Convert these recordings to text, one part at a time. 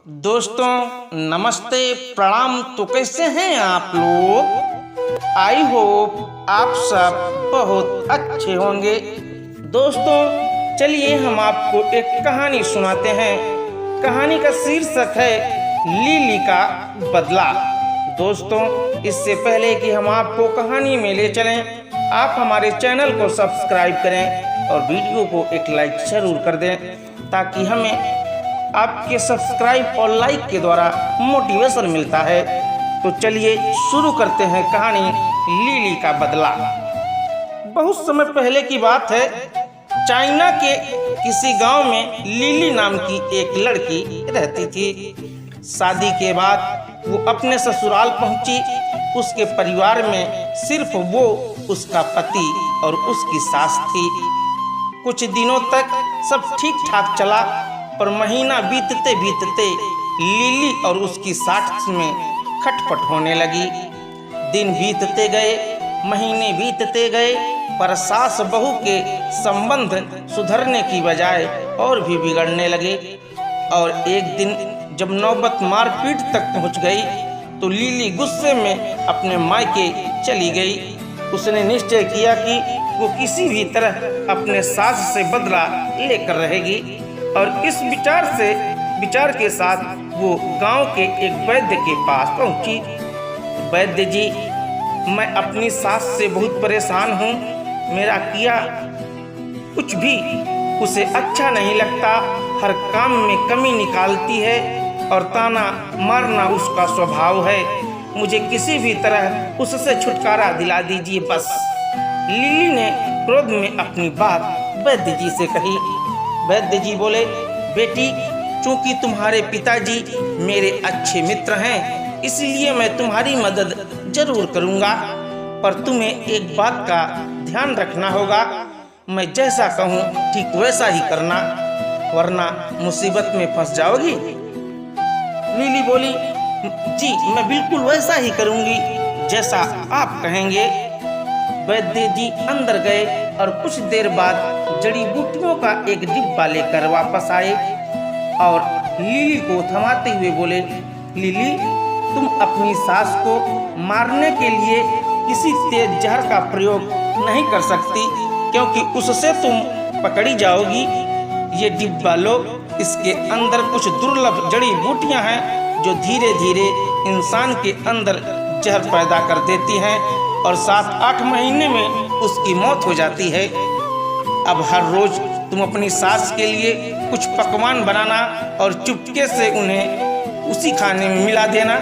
दोस्तों नमस्ते प्रणाम। तो कैसे हैं आप लोग? आई होप आप सब बहुत अच्छे होंगे। दोस्तों चलिए हम आपको एक कहानी सुनाते हैं। कहानी का शीर्षक है लिली का बदला। दोस्तों इससे पहले कि हम आपको कहानी में ले चलें, आप हमारे चैनल को सब्सक्राइब करें और वीडियो को एक लाइक जरूर कर दें, ताकि हमें आपके सब्सक्राइब और लाइक के द्वारा मोटिवेशन मिलता है। तो चलिए शुरू करते हैं कहानी लिली का बदला। बहुत समय पहले की बात है। चाइना के किसी गांव में लिली नाम की एक लड़की रहती थी। शादी के बाद वो अपने ससुराल पहुंची। उसके परिवार में सिर्फ वो, उसका पति और उसकी सास थी। कुछ दिनों तक सब ठीक ठाक चला, पर महीना बीतते बीतते लिली और उसकी सास में खटपट होने लगी। दिन बीतते गए, महीने बीतते गए, पर सास बहू के संबंध सुधरने की बजाय और भी बिगड़ने लगे। और एक दिन जब नौबत मारपीट तक पहुंच गई तो लिली गुस्से में अपने मायके चली गई। उसने निश्चय किया कि वो किसी भी तरह अपने सास से बदला लेकर रहेगी। और इस विचार के साथ वो गांव के एक वैद्य के पास पहुंची। वैद्य जी, मैं अपनी सास से बहुत परेशान हूँ। मेरा किया कुछ भी उसे अच्छा नहीं लगता। हर काम में कमी निकालती है और ताना मारना उसका स्वभाव है। मुझे किसी भी तरह उससे छुटकारा दिला दीजिए बस। लिली ने क्रोध में अपनी बात वैद्य जी से कही। वैद्य जी बोले, बेटी, चूंकि तुम्हारे पिताजी मेरे अच्छे मित्र हैं, इसलिए मैं तुम्हारी मदद जरूर करूंगा, पर तुम्हें एक बात का ध्यान रखना होगा। मैं जैसा कहूँ ठीक वैसा ही करना, वरना मुसीबत में फंस जाओगी। लिली बोली, जी मैं बिल्कुल वैसा ही करूंगी जैसा आप कहेंगे। वैद्य जी अंदर गए और कुछ देर बाद जड़ी बूटियों का एक डिब्बा लेकर वापस आए और लिली को थमाते हुए बोले, लिली, तुम अपनी सास को मारने के लिए किसी तेज जहर का प्रयोग नहीं कर सकती, क्योंकि उससे तुम पकड़ी जाओगी। ये डिब्बा लो, इसके अंदर कुछ दुर्लभ जड़ी बूटियां हैं जो धीरे धीरे इंसान के अंदर जहर पैदा कर देती हैं और 7-8 महीने में उसकी मौत हो जाती है। अब हर रोज तुम अपनी सास के लिए कुछ पकवान बनाना और चुपके से उन्हें उसी खाने में मिला देना।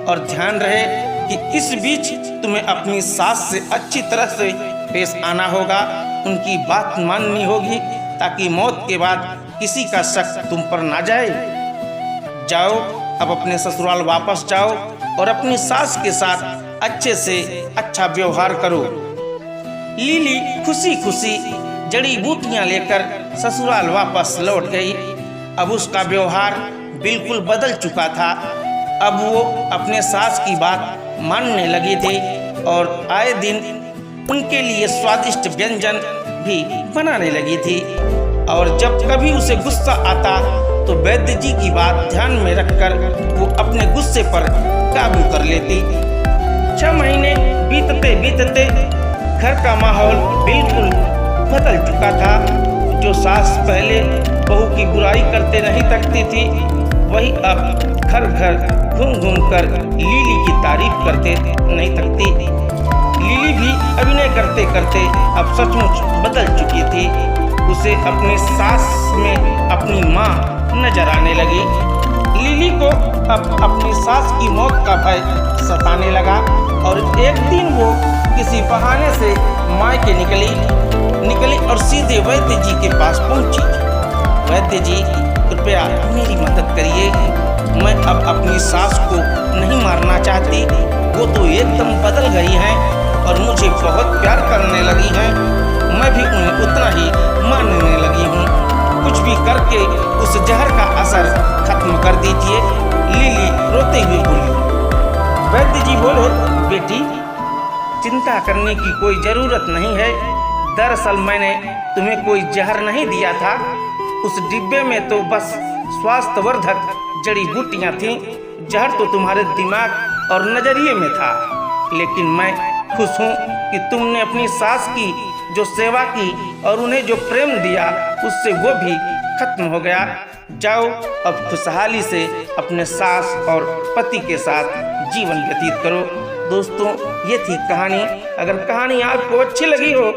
और ध्यान रहे कि इस बीच तुम्हें अपनी सास से अच्छी तरह से पेश आना होगा, उनकी बात माननी होगी, ताकि मौत के बाद किसी का शक तुम पर ना जाए। जाओ, अब अपने ससुराल वापस जाओ और अपनी सास के साथ अच्छे से अच्छा व्यवहार करो। लिली खुशी खुशी जड़ी बूटियां लेकर ससुराल वापस लौट गई। अब उसका व्यवहार बिल्कुल बदल चुका था। अब वो अपने सास की बात मानने लगे थे और आए दिन उनके लिए स्वादिष्ट व्यंजन भी बनाने लगी थी। और जब कभी उसे गुस्सा आता तो वैद्य जी की बात ध्यान में रखकर वो अपने गुस्से पर काबू कर लेती। 6 महीने बीतते बीतते घर का माहौल बिल्कुल बदल चुका था। जो सास पहले बहू की बुराई करते नहीं थकती थी, वही अब घर घर घूम घूम कर लिली की तारीफ करते नहीं थकती। लिली भी अभिनय करते करते अब सचमुच बदल चुकी थी। उसे अपनी सास में अपनी माँ नजर आने लगी। लिली को अब अपनी सास की मौत का भय सताने लगा और एक दिन वो किसी बहाने से मायके निकली और सीधे वैद्य जी के पास पहुंची। वैद्य जी, कृपया मेरी मदद करिए। मैं अब अपनी सास को नहीं मारना चाहती। वो तो एकदम बदल गई हैं और मुझे बहुत प्यार करने लगी हैं। मैं भी उन्हें उतना ही मानने लगी हूँ। कुछ भी करके उस जहर का असर खत्म कर दीजिए। लिली रोते हुए बोली। वैद्य जी बोले, बेटी, चिंता करने की कोई जरूरत नहीं है। दरअसल मैंने तुम्हें कोई जहर नहीं दिया था। उस डिब्बे में तो बस स्वास्थ्यवर्धक जड़ी बूटियां थीं। जहर तो तुम्हारे दिमाग और नजरिए में था, लेकिन मैं खुश हूँ कि तुमने अपनी सास की जो सेवा की और उन्हें जो प्रेम दिया उससे वो भी खत्म हो गया। जाओ अब खुशहाली से अपने सास और पति के साथ जीवन व्यतीत करो। दोस्तों, ये थी कहानी। अगर कहानी आपको अच्छी लगी हो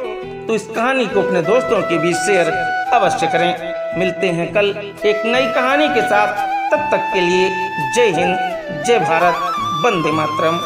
तो इस कहानी को अपने दोस्तों के बीच शेयर अवश्य करें। मिलते हैं कल एक नई कहानी के साथ। तब तक के लिए जय हिंद, जय भारत, वंदे मातरम।